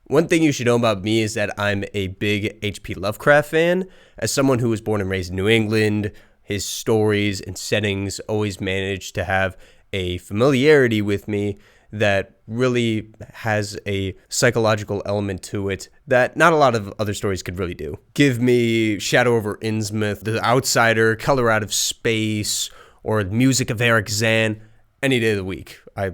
One thing you should know about me is that I'm a big H.P. Lovecraft fan. As someone who was born and raised in New England, his stories and settings always managed to have a familiarity with me that really has a psychological element to it that not a lot of other stories could really do. Give me Shadow over Innsmouth, The Outsider, Color Out of Space, or Music of Eric Zan, any day of the week. I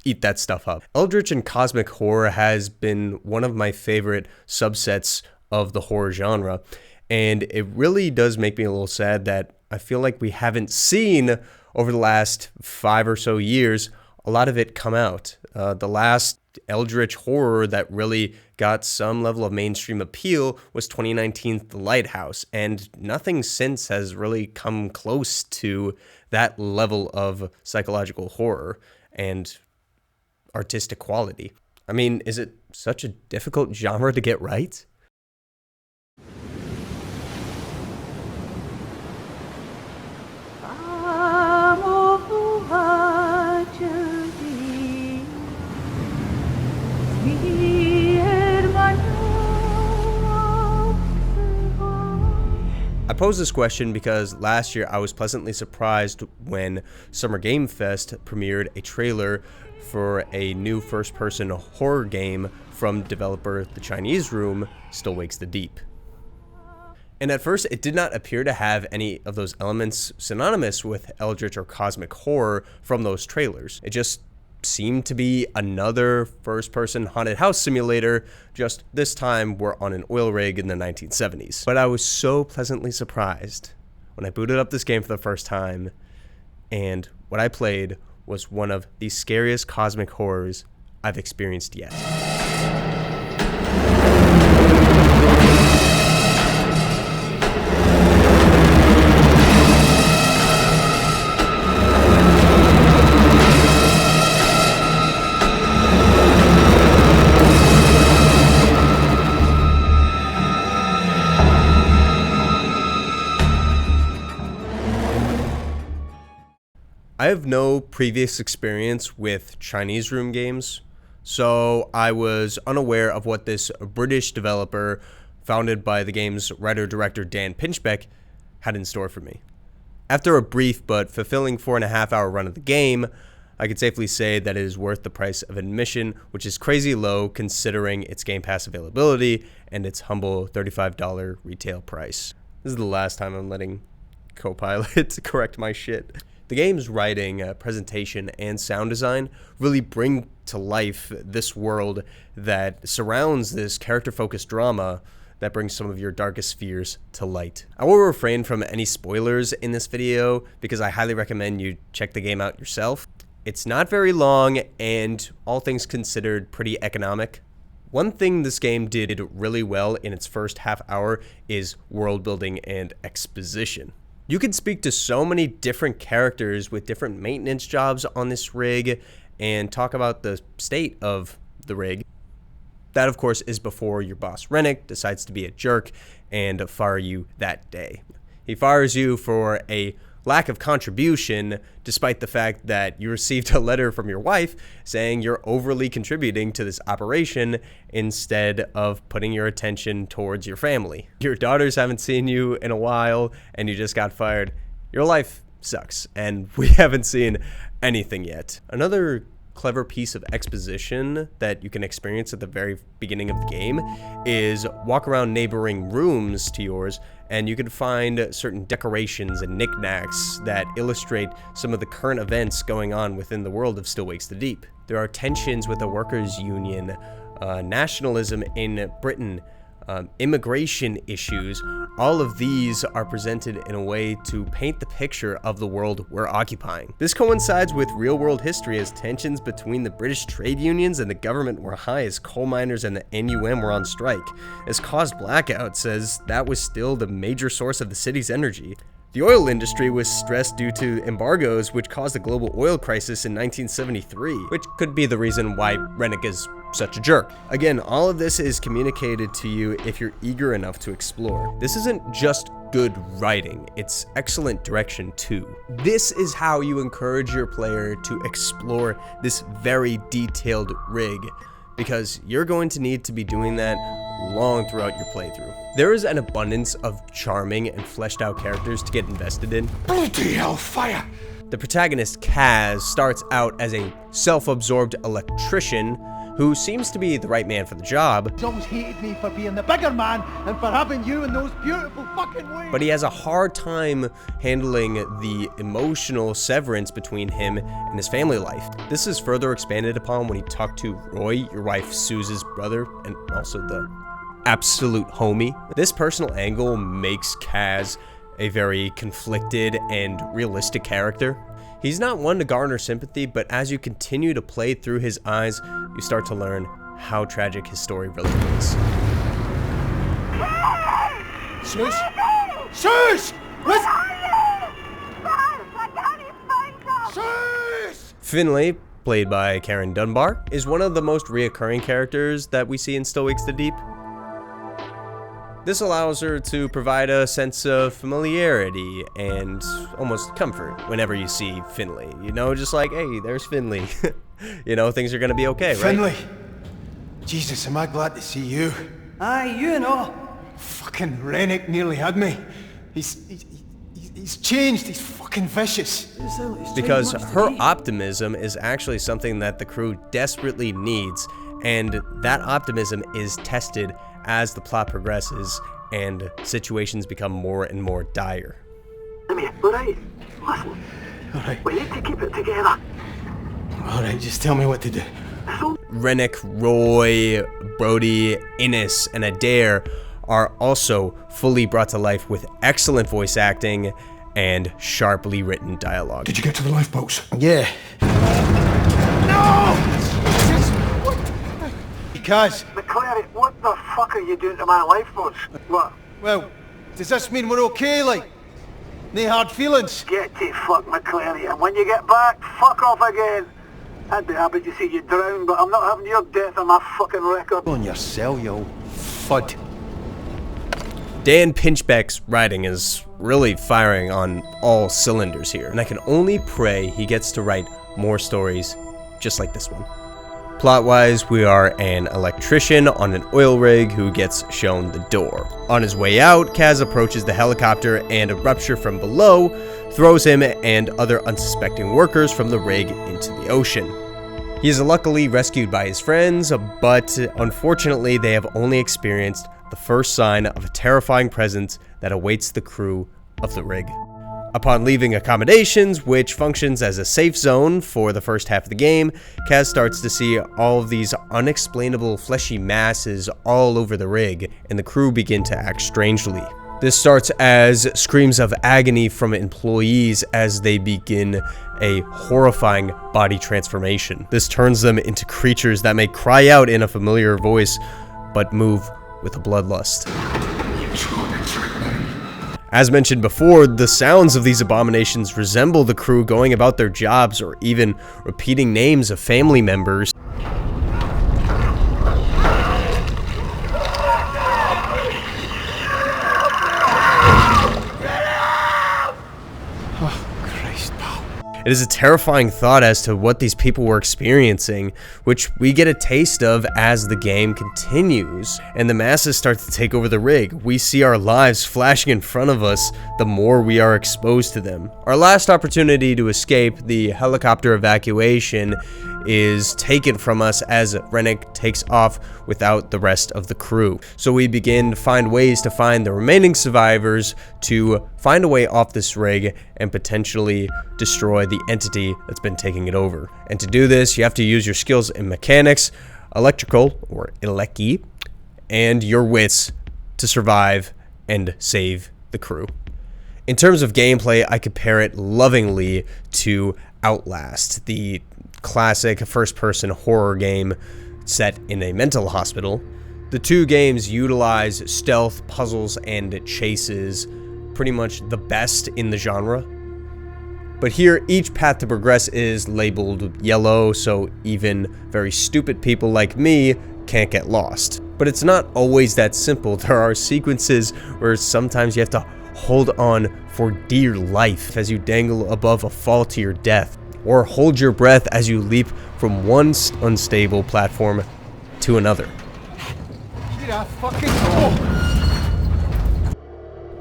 eat that stuff up. Eldritch and cosmic horror has been one of my favorite subsets of the horror genre, and it really does make me a little sad that I feel like we haven't seen over the last 5 or so years a lot of it come out. The last eldritch horror that really got some level of mainstream appeal was 2019's The Lighthouse, and nothing since has really come close to that level of psychological horror and artistic quality. I mean, is it such a difficult genre to get right? I pose this question because last year I was pleasantly surprised when Summer Game Fest premiered a trailer for a new first-person horror game from developer The Chinese Room, Still Wakes the Deep. And at first, it did not appear to have any of those elements synonymous with eldritch or cosmic horror from those trailers. It just seemed to be another first-person haunted house simulator, just this time we're on an oil rig in the 1970s. But I was so pleasantly surprised when I booted up this game for the first time, and what I played was one of the scariest cosmic horrors I've experienced yet. I have no previous experience with Chinese Room games, so I was unaware of what this British developer, founded by the game's writer-director Dan Pinchbeck, had in store for me. After a brief but fulfilling 4.5-hour run of the game, I could safely say that it is worth the price of admission, which is crazy low considering its Game Pass availability and its humble $35 retail price. This is the last time I'm letting Copilot correct my shit. The game's writing, presentation, and sound design really bring to life this world that surrounds this character-focused drama that brings some of your darkest fears to light. I will refrain from any spoilers in this video because I highly recommend you check the game out yourself. It's not very long and, all things considered, pretty economic. One thing this game did really well in its first half hour is world building and exposition. You can speak to so many different characters with different maintenance jobs on this rig and talk about the state of the rig. That, of course, is before your boss Rennick decides to be a jerk and fire you that day. He fires you for a lack of contribution, despite the fact that you received a letter from your wife saying you're overly contributing to this operation instead of putting your attention towards your family. Your daughters haven't seen you in a while and you just got fired. Your life sucks, and we haven't seen anything yet. Another clever piece of exposition that you can experience at the very beginning of the game is walk around neighboring rooms to yours, and you can find certain decorations and knickknacks that illustrate some of the current events going on within the world of Still Wakes the Deep. There are tensions with the workers' union, nationalism in Britain, immigration issues. All of these are presented in a way to paint the picture of the world we're occupying. This coincides with real-world history, as tensions between the British trade unions and the government were high as coal miners and the NUM were on strike. This caused blackouts, as that was still the major source of the city's energy. The oil industry was stressed due to embargoes, which caused a global oil crisis in 1973, which could be the reason why Rennick is such a jerk. Again, all of this is communicated to you if you're eager enough to explore. This isn't just good writing, it's excellent direction too. This is how you encourage your player to explore this very detailed rig because you're going to need to be doing that long throughout your playthrough. There is an abundance of charming and fleshed out characters to get invested in. Bloody hellfire! The protagonist, Kaz, starts out as a self-absorbed electrician who seems to be the right man for the job. He's always hated me for being the bigger man and for having you in those beautiful fucking ways. But he has a hard time handling the emotional severance between him and his family life. This is further expanded upon when he talked to Roy, your wife Suze's brother, and also the absolute homie. This personal angle makes Kaz a very conflicted and realistic character. He's not one to garner sympathy, but as you continue to play through his eyes, you start to learn how tragic his story really is. Suze? Suze! Suze! Finlay, played by Karen Dunbar, is one of the most reoccurring characters that we see in Still Wakes the Deep. This allows her to provide a sense of familiarity and almost comfort whenever you see Finlay. You know, just like, hey, there's Finlay. You know, things are gonna be okay, right? Finlay! Jesus, am I glad to see you. Aye, you know. Fucking Rennick nearly had me. He's changed, he's fucking vicious. Because her optimism is actually something that the crew desperately needs, and that optimism is tested as the plot progresses and situations become more and more dire. Mate, alright, listen. Alright. We need to keep it together. Alright, just tell me what to do. Rennick, Roy, Brody, Innes, and Adair are also fully brought to life with excellent voice acting and sharply written dialogue. Did you get to the lifeboats? Yeah. No! Because... McClary, what the fuck are you doing to my lifeboats? What? Well, does this mean we're okay, like? No hard feelings? Get to fuck, McClary, and when you get back, fuck off again. I'd be happy to see you drown, but I'm not having your death on my fucking record. On your cell, you old fud. Dan Pinchbeck's writing is really firing on all cylinders here, and I can only pray he gets to write more stories just like this one. Plot-wise, we are an electrician on an oil rig who gets shown the door. On his way out, Kaz approaches the helicopter and a rupture from below throws him and other unsuspecting workers from the rig into the ocean. He is luckily rescued by his friends, but unfortunately they have only experienced the first sign of a terrifying presence that awaits the crew of the rig. Upon leaving accommodations, which functions as a safe zone for the first half of the game, Kaz starts to see all of these unexplainable fleshy masses all over the rig, and the crew begin to act strangely. This starts as screams of agony from employees as they begin a horrifying body transformation. This turns them into creatures that may cry out in a familiar voice, but move with a bloodlust. As mentioned before, the sounds of these abominations resemble the crew going about their jobs or even repeating names of family members. It is a terrifying thought as to what these people were experiencing, which we get a taste of as the game continues, and the masses start to take over the rig. We see our lives flashing in front of us the more we are exposed to them. Our last opportunity to escape, the helicopter evacuation, is taken from us as Rennick takes off without the rest of the crew. So we begin to find ways to find the remaining survivors to find a way off this rig and potentially destroy the entity that's been taking it over. And to do this, you have to use your skills in mechanics, electrical or eleki, and your wits to survive and save the crew. In terms of gameplay, I compare it lovingly to Outlast, the classic first-person horror game set in a mental hospital. The two games utilize stealth, puzzles, and chases, pretty much the best in the genre. But here, each path to progress is labeled yellow, so even very stupid people like me can't get lost. But it's not always that simple. There are sequences where sometimes you have to hold on for dear life as you dangle above a fall to your death, or hold your breath as you leap from one unstable platform to another. Here I fucking go!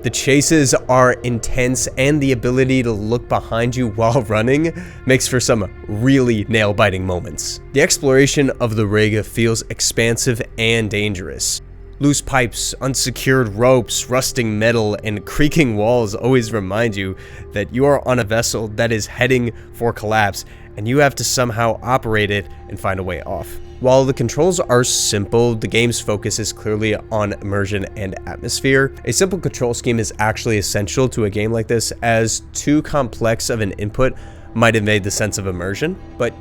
The chases are intense, and the ability to look behind you while running makes for some really nail-biting moments. The exploration of the rig feels expansive and dangerous. Loose pipes, unsecured ropes, rusting metal, and creaking walls always remind you that you are on a vessel that is heading for collapse, and you have to somehow operate it and find a way off. While the controls are simple, the game's focus is clearly on immersion and atmosphere. A simple control scheme is actually essential to a game like this, as too complex of an input might have made the sense of immersion. But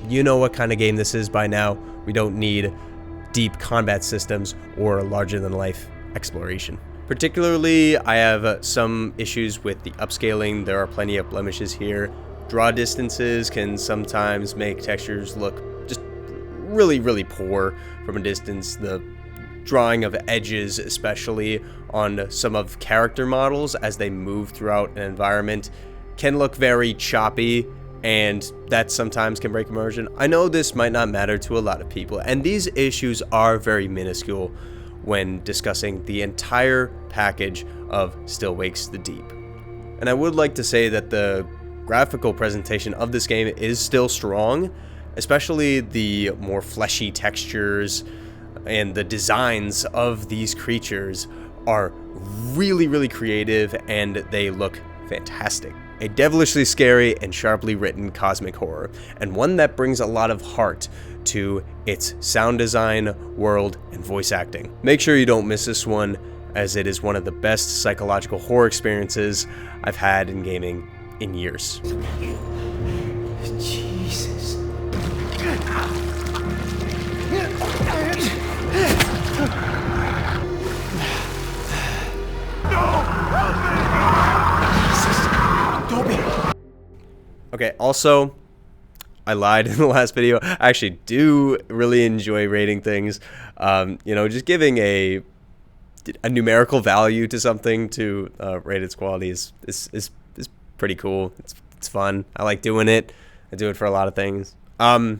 you know what kind of game this is by now. We don't need deep combat systems or larger-than-life exploration. Particularly, I have some issues with the upscaling. There are plenty of blemishes here. Draw distances can sometimes make textures look just really poor from a distance. The drawing of edges, especially on some of character models as they move throughout an environment, can look very choppy, and that sometimes can break immersion. I know this might not matter to a lot of people, and these issues are very minuscule when discussing the entire package of Still Wakes the Deep. And I would like to say that the graphical presentation of this game is still strong, especially the more fleshy textures and the designs of these creatures are really creative, and they look fantastic. A devilishly scary and sharply written cosmic horror, and one that brings a lot of heart to its sound design, world, and voice acting. Make sure you don't miss this one, as it is one of the best psychological horror experiences I've had in gaming in years. Jesus. Okay, also, I lied in the last video. I actually do really enjoy rating things. You know, just giving a numerical value to something to rate its quality is pretty cool. It's fun. I like doing it. I do it for a lot of things. 8+.